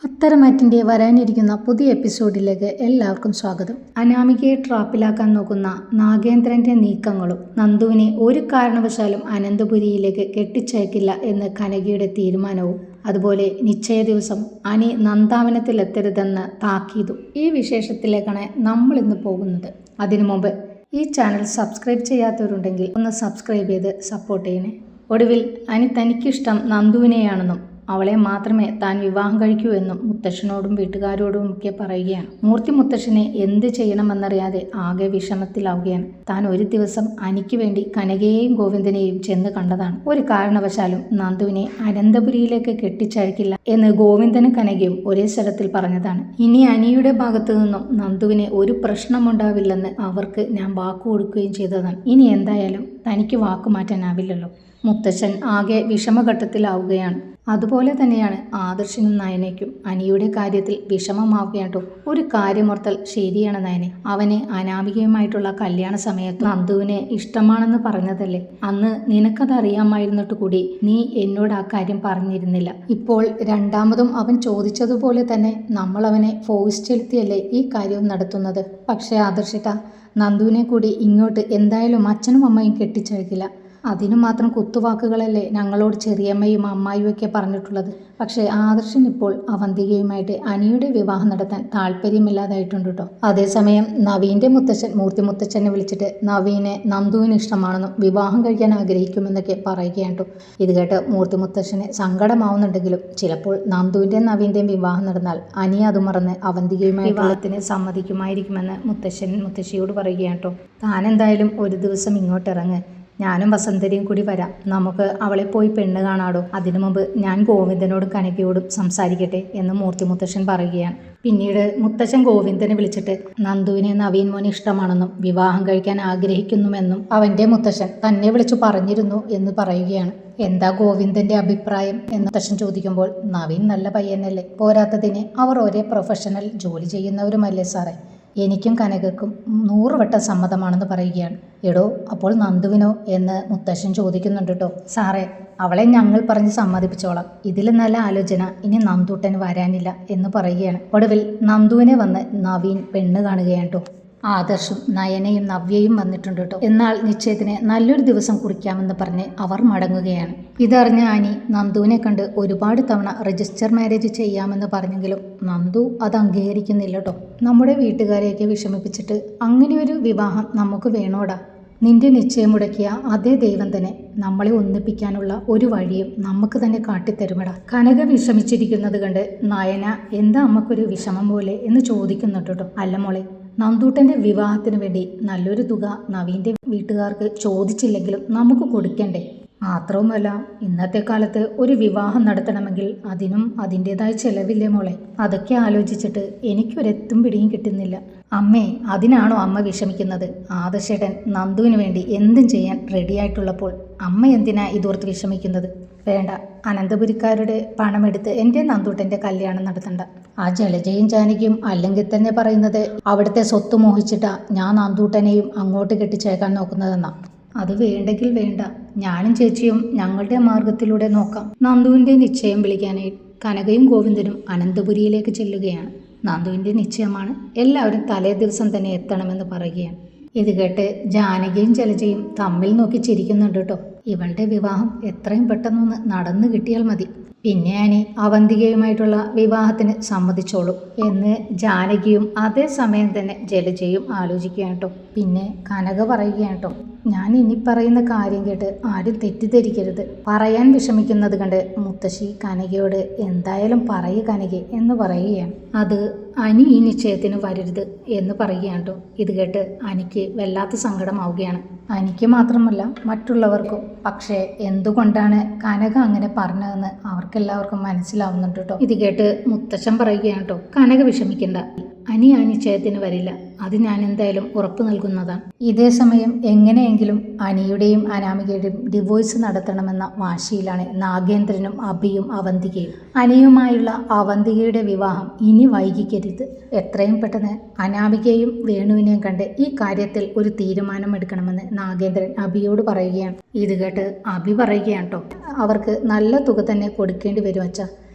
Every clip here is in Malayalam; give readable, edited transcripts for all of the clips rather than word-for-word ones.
പത്തരമാറ്റിൻ്റെ വരാനിരിക്കുന്ന പുതിയ എപ്പിസോഡിലേക്ക് എല്ലാവർക്കും സ്വാഗതം. അനാമികയെ ട്രാപ്പിലാക്കാൻ നോക്കുന്ന നാഗേന്ദ്രൻ്റെ നീക്കങ്ങളും നന്ദുവിനെ ഒരു കാരണവശാലും അനന്തപുരിയിലേക്ക് കെട്ടിച്ചയക്കില്ല എന്ന് കനകയുടെ തീരുമാനവും, അതുപോലെ നിശ്ചയ ദിവസം അനി നന്ദാവനത്തിലെത്തരുതെന്ന് താക്കീതും, ഈ വിശേഷത്തിലേക്കാണ് നമ്മൾ ഇന്ന് പോകുന്നത്. അതിനു മുമ്പ് ഈ ചാനൽ സബ്സ്ക്രൈബ് ചെയ്യാത്തവരുണ്ടെങ്കിൽ ഒന്ന് സബ്സ്ക്രൈബ് ചെയ്ത് സപ്പോർട്ട് ചെയ്യണേ. ഒടുവിൽ അനി തനിക്കിഷ്ടം നന്ദുവിനെയാണെന്നും അവളെ മാത്രമേ താൻ വിവാഹം കഴിക്കൂ എന്നും മുത്തശ്ശനോടും വീട്ടുകാരോടും ഒക്കെ പറയുകയാണ്. മൂർത്തി മുത്തശ്ശനെ എന്ത് ചെയ്യണമെന്നറിയാതെ ആകെ വിഷമത്തിലാവുകയാണ്. താൻ ഒരു ദിവസം അനിക്ക് വേണ്ടി കനകയെയും ഗോവിന്ദനെയും ചെന്ന് കണ്ടതാണ്. ഒരു കാരണവശാലും നന്ദുവിനെ അനന്തപുരിയിലേക്ക് കെട്ടിച്ചയക്കില്ല എന്ന് ഗോവിന്ദനും കനകയും ഒരേ സ്വരത്തിൽ പറഞ്ഞതാണ്. ഇനി അനിയുടെ ഭാഗത്തു നിന്നും നന്ദുവിന് ഒരു പ്രശ്നമുണ്ടാവില്ലെന്ന് അവർക്ക് ഞാൻ വാക്കു കൊടുക്കുകയും ചെയ്തതാണ്. ഇനി എന്തായാലും തനിക്ക് വാക്കുമാറ്റാനാവില്ലല്ലോ. മുത്തശ്ശൻ ആകെ വിഷമഘട്ടത്തിലാവുകയാണ്. അതുപോലെ തന്നെയാണ് ആദർശിനും നയനയ്ക്കും അനിയുടെ കാര്യത്തിൽ വിഷമമാവുകയാട്ടോ. ഒരു കാര്യമോർത്താൽ ശരിയാണ് നയനെ, അവന് അനാമികയുമായിട്ടുള്ള കല്യാണ സമയത്ത് നന്ദുവിനെ ഇഷ്ടമാണെന്ന് പറഞ്ഞതല്ലേ. അന്ന് നിനക്കത് അറിയാമായിരുന്നിട്ട് കൂടി നീ എന്നോട് ആ കാര്യം പറഞ്ഞിരുന്നില്ല. ഇപ്പോൾ രണ്ടാമതും അവൻ ചോദിച്ചതുപോലെ തന്നെ നമ്മൾ അവനെ ഫോഴ്സ് ചെലുത്തിയല്ലേ ഈ കാര്യവും നടത്തുന്നത്. പക്ഷേ ആദർശിട്ട, നന്ദുവിനെ കൂടി ഇങ്ങോട്ട് എന്തായാലും അച്ഛനും അമ്മയും കെട്ടിച്ചയക്കില്ല. അതിനു മാത്രം കുത്തുവാക്കുകളല്ലേ ഞങ്ങളോട് ചെറിയമ്മയും അമ്മായിയും ഒക്കെ പറഞ്ഞിട്ടുള്ളത്. പക്ഷേ ആദർശൻ ഇപ്പോൾ അവന്തികയുമായിട്ട് അനിയുടെ വിവാഹം നടത്താൻ താല്പര്യമില്ലാതായിട്ടുണ്ട് കേട്ടോ. അതേസമയം നവീൻ്റെ മുത്തച്ഛൻ മൂർത്തി മുത്തച്ഛനെ വിളിച്ചിട്ട് നവീനെ നന്ദുവിന് ഇഷ്ടമാണെന്നും വിവാഹം കഴിക്കാൻ ആഗ്രഹിക്കുമെന്നൊക്കെ പറയുകയാണ് കേട്ടോ. ഇത് കേട്ട് മൂർത്തി മുത്തച്ഛന് സങ്കടമാവുന്നുണ്ടെങ്കിലും ചിലപ്പോൾ നന്ദുവിൻ്റെയും നവീൻ്റെയും വിവാഹം നടന്നാൽ അനി അത് മറന്ന് അവന്തികയുമായി വിവാഹത്തിന് സമ്മതിക്കുമായിരിക്കുമെന്ന് മുത്തശ്ശിയോട് പറയുകയാണ് കേട്ടോ. താനെന്തായാലും ഒരു ദിവസം ഇങ്ങോട്ട് ഇറങ്ങ്, ഞാനും വസന്തരിയും കൂടി വരാം, നമുക്ക് അവളെ പോയി പെണ്ണ് കാണാടോ. അതിനു മുമ്പ് ഞാൻ ഗോവിന്ദനോടും കനകയോടും സംസാരിക്കട്ടെ എന്ന് മൂർത്തി മുത്തശ്ശൻ പറയുകയാണ്. പിന്നീട് മുത്തശ്ശൻ ഗോവിന്ദനെ വിളിച്ചിട്ട് നന്ദുവിനെ നവീൻ മോന് ഇഷ്ടമാണെന്നും വിവാഹം കഴിക്കാൻ ആഗ്രഹിക്കുന്നുവെന്നും അവൻ്റെ മുത്തശ്ശൻ തന്നെ വിളിച്ചു പറഞ്ഞിരുന്നു എന്ന് പറയുകയാണ്. എന്താ ഗോവിന്ദന്റെ അഭിപ്രായം എന്ന് മുത്തശ്ശൻ ചോദിക്കുമ്പോൾ നവീൻ നല്ല പയ്യനല്ലേ, പോരാത്തതിന് അവർ ഒരേ പ്രൊഫഷണൽ ജോലി ചെയ്യുന്നവരുമല്ലേ സാറേ, എനിക്കും കനകക്കും 100 വട്ടം സമ്മതമാണെന്ന് പറയുകയാണ്. എടോ അപ്പോൾ നന്ദുവിനോ എന്ന് മുത്തശ്ശൻ ചോദിക്കുന്നുണ്ട് കേട്ടോ. സാറേ, അവളെ ഞങ്ങൾ പറഞ്ഞ് സമ്മതിപ്പിച്ചോളാം, ഇതിൽ നല്ല ആലോചന ഇനി നന്ദൂട്ടന് വരാനില്ല എന്ന് പറയുകയാണ്. ഒടുവിൽ നന്ദുവിനെ വന്ന് നവീൻ പെണ്ണ് കാണുകയാണ് കേട്ടോ. ആദർശും നയനയും നവ്യയും വന്നിട്ടുണ്ട് കേട്ടോ. എന്നാൽ നിശ്ചയത്തിന് നല്ലൊരു ദിവസം കുറിക്കാമെന്ന് പറഞ്ഞ് അവർ മടങ്ങുകയാണ്. ഇതറിഞ്ഞ ആനി നന്ദുവിനെ കണ്ട് ഒരുപാട് തവണ രജിസ്റ്റർ മാരേജ് ചെയ്യാമെന്ന് പറഞ്ഞെങ്കിലും നന്ദു അത് അംഗീകരിക്കുന്നില്ല കേട്ടോ. നമ്മുടെ വീട്ടുകാരെയൊക്കെ വിഷമിപ്പിച്ചിട്ട് അങ്ങനെയൊരു വിവാഹം നമുക്ക് വേണോടാ. നിന്റെ നിശ്ചയം മുടക്കിയ അതേ ദൈവം തന്നെ നമ്മളെ ഒന്നിപ്പിക്കാനുള്ള ഒരു വഴിയും നമുക്ക് തന്നെ കാട്ടിത്തരുമടാ. കനക വിഷമിച്ചിരിക്കുന്നത് കണ്ട് നയന എന്താ അമ്മക്കൊരു വിഷമം പോലെ എന്ന് ചോദിക്കുന്നുണ്ട് കേട്ടോ. അല്ല മോളെ, നന്ദൂട്ടൻ്റെ വിവാഹത്തിന് വേണ്ടി നല്ലൊരു തുക നവീൻ്റെ വീട്ടുകാർക്ക് ചോദിച്ചില്ലെങ്കിലും നമുക്ക് കൊടുക്കണ്ടേ? മാത്രവുമല്ല ഇന്നത്തെ കാലത്ത് ഒരു വിവാഹം നടത്തണമെങ്കിൽ അതിനും അതിൻ്റെതായ ചെലവില്ലേ മോളെ. അതൊക്കെ ആലോചിച്ചിട്ട് എനിക്കൊരെത്തും പിടിയും കിട്ടുന്നില്ല. അമ്മേ, അതിനാണോ അമ്മ വിഷമിക്കുന്നത്? ആദർശേട്ടൻ നന്ദുവിന് വേണ്ടി എന്തും ചെയ്യാൻ റെഡിയായിട്ടുള്ളപ്പോൾ അമ്മ എന്തിനാ ഇതോർത്ത് വിഷമിക്കുന്നത്? വേണ്ട, അനന്തപുരിക്കാരുടെ പണമെടുത്ത് എൻ്റെ നന്ദൂട്ടൻ്റെ കല്യാണം നടത്തണ്ട. ആ ജലജയും ജാനകിയും അല്ലെങ്കിൽ തന്നെ പറയുന്നത് അവിടുത്തെ സ്വത്ത് മോഹിച്ചിട്ടാ ഞാൻ നന്ദൂട്ടനെയും അങ്ങോട്ട് കെട്ടിച്ചേക്കാൻ നോക്കുന്നതെന്നാ. അത് വേണ്ടെങ്കിൽ വേണ്ട, ഞാനും ചേച്ചിയും ഞങ്ങളുടെ മാർഗത്തിലൂടെ നോക്കാം. നന്ദുവിൻ്റെ നിശ്ചയം വിളിക്കാനായി കനകയും ഗോവിന്ദനും അനന്തപുരിയിലേക്ക് ചെല്ലുകയാണ്. നന്ദുവിൻ്റെ നിശ്ചയമാണ്, എല്ലാവരും തലേ ദിവസം തന്നെ എത്തണമെന്ന് പറയുകയാണ്. ഇത് കേട്ട് ജാനകിയും ജലജയും തമ്മിൽ നോക്കി ചിരിക്കുന്നുണ്ട് കേട്ടോ. ഇവളുടെ വിവാഹം എത്രയും പെട്ടെന്നൊന്ന് നടന്നു കിട്ടിയാൽ മതി, പിന്നെ അനി അവന്തികയുമായിട്ടുള്ള വിവാഹത്തിന് സമ്മതിച്ചോളൂ എന്ന് ജാനകിയും അതേസമയം തന്നെ ജലജയും ആലോചിക്കുകയാണ് കേട്ടോ. പിന്നെ കനക പറയുകയാണ് കേട്ടോ, ഞാൻ ഇനി പറയുന്ന കാര്യം കേട്ട് ആരും തെറ്റിദ്ധരിക്കരുത്. പറയാൻ വിഷമിക്കുന്നത് കണ്ട് മുത്തശ്ശി കനകയോട് എന്തായാലും പറയൂ കനകെ എന്ന് പറയുകയാണ്. അത് അനി ഈ നിശ്ചയത്തിന് വരരുത് എന്ന് പറയുകയാണ് കേട്ടോ. ഇത് കേട്ട് അനിക്ക് വല്ലാത്ത സങ്കടമാവുകയാണ്. അനിക്ക് മാത്രമല്ല മറ്റുള്ളവർക്കും. പക്ഷേ എന്തുകൊണ്ടാണ് കനക അങ്ങനെ പറഞ്ഞതെന്ന് അവർക്കെല്ലാവർക്കും മനസ്സിലാവുന്നുണ്ട് കേട്ടോ. ഇത് കേട്ട് മുത്തശ്ശൻ പറയുകയാണ് കേട്ടോ, കനക വിഷമിക്കണ്ട, അനി ആ നിശ്ചയത്തിന് വരില്ല, അത് ഞാൻ എന്തായാലും ഉറപ്പ് നൽകുന്നതാണ്. ഇതേ സമയം എങ്ങനെയെങ്കിലും അനിയുടെയും അനാമികയുടെയും ഡിവോഴ്സ് നടത്തണമെന്ന വാശിയിലാണ് നാഗേന്ദ്രനും അഭിയും അവന്തികയും. അനിയുമായുള്ള അവന്തികയുടെ വിവാഹം ഇനി വൈകിക്കരുത്. എത്രയും പെട്ടെന്ന് അനാമികയും വേണുവിനെയും കണ്ട് ഈ കാര്യത്തിൽ ഒരു തീരുമാനം എടുക്കണമെന്ന് നാഗേന്ദ്രൻ അഭിയോട് പറയുകയാണ്. ഇത് കേട്ട് അഭി പറയുകയാണ് കേട്ടോ, അവർക്ക് നല്ല തുക തന്നെ കൊടുക്കേണ്ടി വരും അച്ഛാ.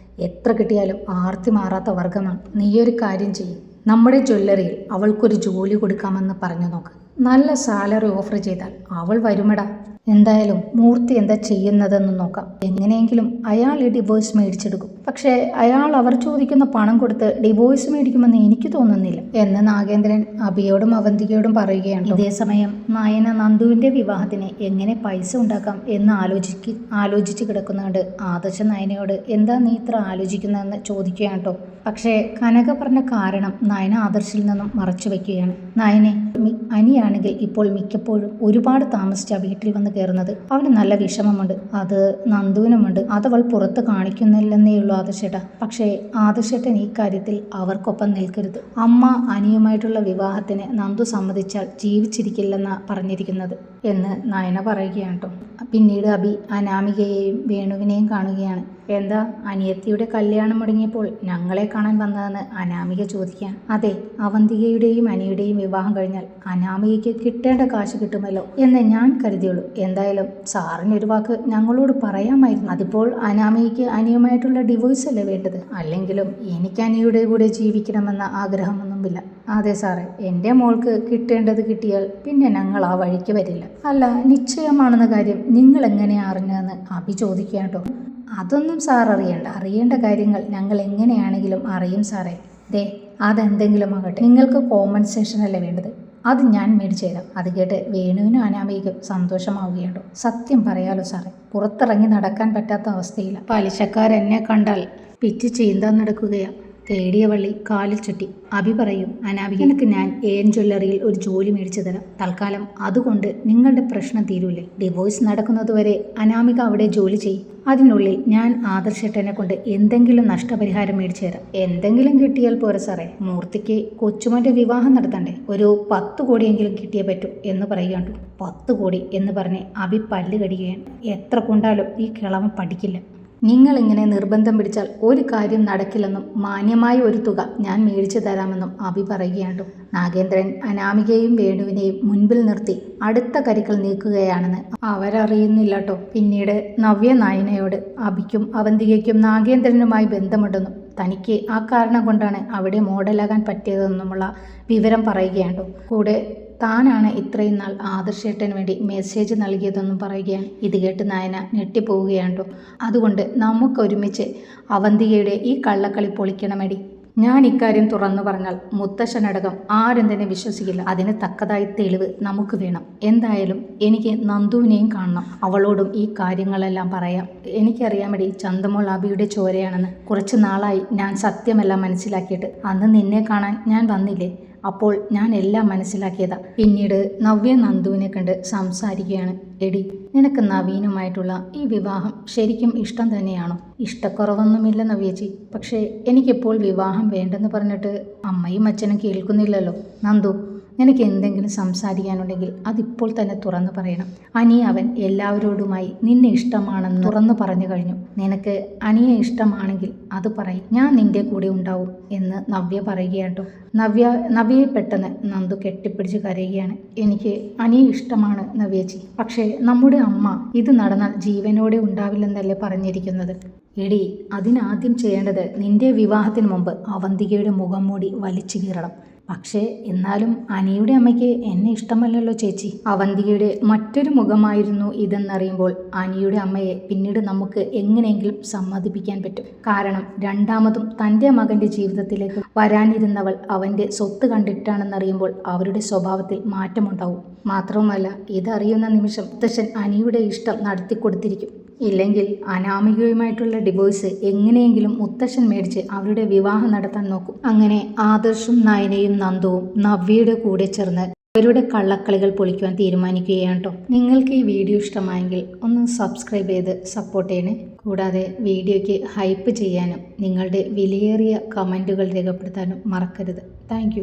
എത്ര കിട്ടിയാലും ആർത്തി മാറാത്ത വർഗമാണ്. നീയൊരു കാര്യം ചെയ്യും, നമ്മുടെ ജ്വല്ലറിയിൽ അവൾക്കൊരു ജോലി കൊടുക്കാമെന്ന് പറഞ്ഞു നോക്ക്. നല്ല സാലറി ഓഫർ ചെയ്താൽ അവൾ വരുമടാ. എന്തായാലും മൂർത്തി എന്താ ചെയ്യുന്നതെന്ന് നോക്കാം. എങ്ങനെയെങ്കിലും അയാൾ ഈ ഡിവോഴ്സ് മേടിച്ചെടുക്കും. പക്ഷേ അയാൾ അവർ ചോദിക്കുന്ന പണം കൊടുത്ത് ഡിവോഴ്സ് മേടിക്കുമെന്ന് എനിക്ക് തോന്നുന്നില്ല എന്ന് നാഗേന്ദ്രൻ അഭിയോടും അവന്തികയോടും പറയുകയാണ്. ഇതേസമയം നയന നന്ദുവിന്റെ വിവാഹത്തിന് എങ്ങനെ പൈസ ഉണ്ടാക്കാം എന്ന് ആലോചിച്ച് കിടക്കുന്നുണ്ട്. ആദർശ നയനയോട് എന്താ നീ ഇത്ര ആലോചിക്കുന്നതെന്ന് ചോദിക്കുകയാണ് കേട്ടോ. പക്ഷേ കനക പറഞ്ഞ കാരണം നയന ആദർശിൽ നിന്നും മറച്ചു വെക്കുകയാണ്. നയനെ അനിയാണെങ്കിൽ ഇപ്പോൾ മിക്കപ്പോഴും ഒരുപാട് താമസിച്ച വീട്ടിൽ വന്ന് കയറുന്നത്. അവന് നല്ല വിഷമമുണ്ട്, അത് നന്ദുവിനുമുണ്ട്. അതവൾ പുറത്ത് കാണിക്കുന്നില്ലെന്നേ ഉള്ളൂ ആദർശേട്ട. പക്ഷേ ആദർശേട്ടൻ ഈ കാര്യത്തിൽ അവർക്കൊപ്പം നിൽക്കരുത്. അമ്മ അനിയുമായിട്ടുള്ള വിവാഹത്തിന് നന്ദു സമ്മതിച്ചാൽ ജീവിച്ചിരിക്കില്ലെന്നാ പറഞ്ഞിരിക്കുന്നത് എന്ന് നയന പറയുകയാണ് കേട്ടോ. പിന്നീട് അഭി അനാമികയെയും വേണുവിനെയും കാണുകയാണ്. എന്താ അനിയത്തിയുടെ കല്യാണം മുടങ്ങിയപ്പോൾ ഞങ്ങളെ കാണാൻ വന്നതെന്ന് അനാമിക ചോദിക്കാൻ. അതെ, അവന്തികയുടെയും അനിയുടെയും വിവാഹം കഴിഞ്ഞാൽ അനാമികയ്ക്ക് കിട്ടേണ്ട കാശ് കിട്ടുമല്ലോ എന്ന് ഞാൻ കരുതിയുള്ളൂ. എന്തായാലും സാറിനൊരു വാക്ക് ഞങ്ങളോട് പറയാമായിരുന്നു. അതിപ്പോൾ അനാമികയ്ക്ക് അനിയുമായിട്ടുള്ള ഡിവോഴ്സ് അല്ലേ വേണ്ടത്? അല്ലെങ്കിലും എനിക്ക് അനിയുടെ കൂടെ ജീവിക്കണമെന്ന ആഗ്രഹമൊന്നുമില്ല. അതെ സാറേ, എൻ്റെ മോൾക്ക് കിട്ടേണ്ടത് കിട്ടിയാൽ പിന്നെ ഞങ്ങൾ ആ വഴിക്ക് വരില്ല. അല്ല, നിശ്ചയമാണെന്ന കാര്യം നിങ്ങൾ എങ്ങനെയാണ് അറിഞ്ഞതെന്ന് അഭി ചോദിക്കുക കേട്ടോ. അതൊന്നും സാർ അറിയേണ്ട കാര്യങ്ങൾ ഞങ്ങൾ എങ്ങനെയാണെങ്കിലും അറിയും സാറേ. ദേ, അതെന്തെങ്കിലും ആകട്ടെ, നിങ്ങൾക്ക് കോമ്പൻസേഷൻ അല്ലേ വേണ്ടത്? അത് ഞാൻ മേടിച്ചു തരാം. അത് കേട്ട് വേണുവിനും അനാമികയ്ക്കും സന്തോഷമാവുകയുണ്ടോ. സത്യം പറയാലോ സാറേ, പുറത്തിറങ്ങി നടക്കാൻ പറ്റാത്ത അവസ്ഥയില്ല. പലിശക്കാരെന്നെ കണ്ടാൽ പിച്ച് ചീന്താൻ നടക്കുകയാണ്. തേടിയ വള്ളി കാലിൽ ചുറ്റി. അഭി പറയും, അനാമിക, എനിക്ക് ഞാൻ എൻ ജ്വല്ലറിയിൽ ഒരു ജോലി മേടിച്ചു തരാം. തൽക്കാലം അതുകൊണ്ട് നിങ്ങളുടെ പ്രശ്നം തീരൂലേ? ഡിവോഴ്സ് നടക്കുന്നതുവരെ അനാമിക അവിടെ ജോലി ചെയ്യും. അതിനുള്ളിൽ ഞാൻ ആദർശേട്ടനെ കൊണ്ട് എന്തെങ്കിലും നഷ്ടപരിഹാരം മേടിച്ചു തരാം. എന്തെങ്കിലും കിട്ടിയാൽ പോരെ സാറേ, മൂർത്തിക്ക് കൊച്ചുമോൻ്റെ വിവാഹം നടത്തണ്ടേ? ഒരു 10 കോടിയെങ്കിലും കിട്ടിയേ പറ്റൂ എന്ന് പറയുകയാണ്. 10 കോടി എന്ന് പറഞ്ഞ് അഭി പല്ല് കടിക്കുകയാണ്. എത്ര കൊണ്ടാലും ഈ കിളവൻ പഠിക്കില്ല. നിങ്ങളിങ്ങനെ നിർബന്ധം പിടിച്ചാൽ ഒരു കാര്യം നടക്കില്ലെന്നും മാന്യമായ ഒരു തുക ഞാൻ മേടിച്ചു തരാമെന്നും അഭി പറയുകയാണ്. നാഗേന്ദ്രൻ അനാമികയും വേണുവിനെയും മുൻപിൽ നിർത്തി അടുത്ത കരുക്കൾ നീക്കുകയാണെന്ന് അവരറിയുന്നില്ല കേട്ടോ. പിന്നീട് നവ്യ നയനയോട് അഭിക്കും അവന്തികയ്ക്കും നാഗേന്ദ്രനുമായി ബന്ധമുണ്ടെന്നും തനിക്ക് ആ കാരണം കൊണ്ടാണ് അവിടെ മോഡലാകാൻ പറ്റിയതെന്നുമുള്ള വിവരം പറയുകയാണ്. കൂടെ താനാണ് ഇത്രയും നാൾ ആദർശേട്ടന് വേണ്ടി മെസ്സേജ് നൽകിയതെന്നും പറയുകയാണ്. ഇത് കേട്ട് നയന ഞെട്ടിപ്പോവുകയാണ്. അതുകൊണ്ട് നമുക്കൊരുമിച്ച് അവന്തികയുടെ ഈ കള്ളക്കളി പൊളിക്കണമേടി. ഞാൻ ഇക്കാര്യം തുറന്നു പറഞ്ഞാൽ മുത്തശ്ശനടക്കം ആരും തന്നെ വിശ്വസിക്കില്ല. അതിന് തക്കതായി തെളിവ് നമുക്ക് വേണം. എന്തായാലും എനിക്ക് നന്ദുവിനെയും കാണണം. അവളോടും ഈ കാര്യങ്ങളെല്ലാം പറയാം. എനിക്കറിയാമടി ചന്തമോൾ അബിയുടെ ചോരയാണെന്ന്. കുറച്ച് നാളായി ഞാൻ സത്യമെല്ലാം മനസ്സിലാക്കിയിട്ട്. അന്ന് നിന്നെ കാണാൻ ഞാൻ വന്നില്ലേ, അപ്പോൾ ഞാൻ എല്ലാം മനസ്സിലാക്കിയതാ. പിന്നീട് നവ്യ നന്ദുവിനെ കണ്ട് സംസാരിക്കുകയാണ്. എടി, നിനക്ക് നവീനുമായിട്ടുള്ള ഈ വിവാഹം ശരിക്കും ഇഷ്ടം തന്നെയാണോ? ഇഷ്ടക്കുറവൊന്നുമില്ല നവ്യേച്ചി, പക്ഷേ എനിക്കിപ്പോൾ വിവാഹം വേണ്ടെന്ന് പറഞ്ഞിട്ട് അമ്മയും അച്ഛനും കേൾക്കുന്നില്ലല്ലോ. നന്ദു, നിനക്ക് എന്തെങ്കിലും സംസാരിക്കാനുണ്ടെങ്കിൽ അതിപ്പോൾ തന്നെ തുറന്നു പറയണം. അവൻ എല്ലാവരോടുമായി നിന്നെ ഇഷ്ടമാണെന്ന് തുറന്നു പറഞ്ഞു കഴിഞ്ഞു. നിനക്ക് അനിയെ ഇഷ്ടമാണെങ്കിൽ അത് പറയും, ഞാൻ നിന്റെ കൂടെ ഉണ്ടാവും എന്ന് നവ്യ പറയുകയാട്ടോ. നവ്യയെ പെട്ടെന്ന് നന്ദു കെട്ടിപ്പിടിച്ച് കരയുകയാണ്. എനിക്ക് അനിയെ ഇഷ്ടമാണ് നവ്യേച്ചി, പക്ഷേ നമ്മുടെ അമ്മ ഇത് നടന്നാൽ ജീവനോടെ ഉണ്ടാവില്ലെന്നല്ലേ പറഞ്ഞിരിക്കുന്നത്. എടി, അതിനാദ്യം ചെയ്യേണ്ടത് നിന്റെ വിവാഹത്തിന് മുമ്പ് അവന്തികയുടെ മുഖം മൂടി വലിച്ചു കീറണം. പക്ഷേ എന്നാലും അനിയുടെ അമ്മയ്ക്ക് എന്നെ ഇഷ്ടമല്ലല്ലോ ചേച്ചി. അവന്തികയുടെ മറ്റൊരു മുഖമായിരുന്നു ഇതെന്നറിയുമ്പോൾ അനിയുടെ അമ്മയെ പിന്നീട് നമുക്ക് എങ്ങനെയെങ്കിലും സമ്മതിപ്പിക്കാൻ പറ്റും. കാരണം രണ്ടാമതും തൻ്റെ മകൻ്റെ ജീവിതത്തിലേക്ക് വരാനിരുന്നവൾ അവൻ്റെ സ്വത്ത് കണ്ടിട്ടാണെന്നറിയുമ്പോൾ അവരുടെ സ്വഭാവത്തിൽ മാറ്റമുണ്ടാവും. മാത്രവുമല്ല, ഇതറിയുന്ന നിമിഷം മുത്തശ്ശൻ അനിയുടെ ഇഷ്ടം നടത്തിക്കൊടുത്തിരിക്കും. ഇല്ലെങ്കിൽ അനാമികയുമായിട്ടുള്ള ഡിവോഴ്സ് എങ്ങനെയെങ്കിലും മുത്തശ്ശൻ മേടിച്ച് അവരുടെ വിവാഹം നടത്താൻ നോക്കും. അങ്ങനെ ആദർശും നയനയും നന്ദുവും നവ്യയുടെ കൂടെ ചേർന്ന് അവരുടെ കള്ളക്കളികൾ പൊളിക്കുവാൻ തീരുമാനിക്കുകയാണ് കേട്ടോ. നിങ്ങൾക്ക് ഈ വീഡിയോ ഇഷ്ടമായെങ്കിൽ ഒന്ന് സബ്സ്ക്രൈബ് ചെയ്ത് സപ്പോർട്ട് ചെയ്യണേ. കൂടാതെ വീഡിയോയ്ക്ക് ഹൈപ്പ് ചെയ്യാനും നിങ്ങളുടെ വിലയേറിയ കമൻറ്റുകൾ രേഖപ്പെടുത്താനും മറക്കരുത്. താങ്ക്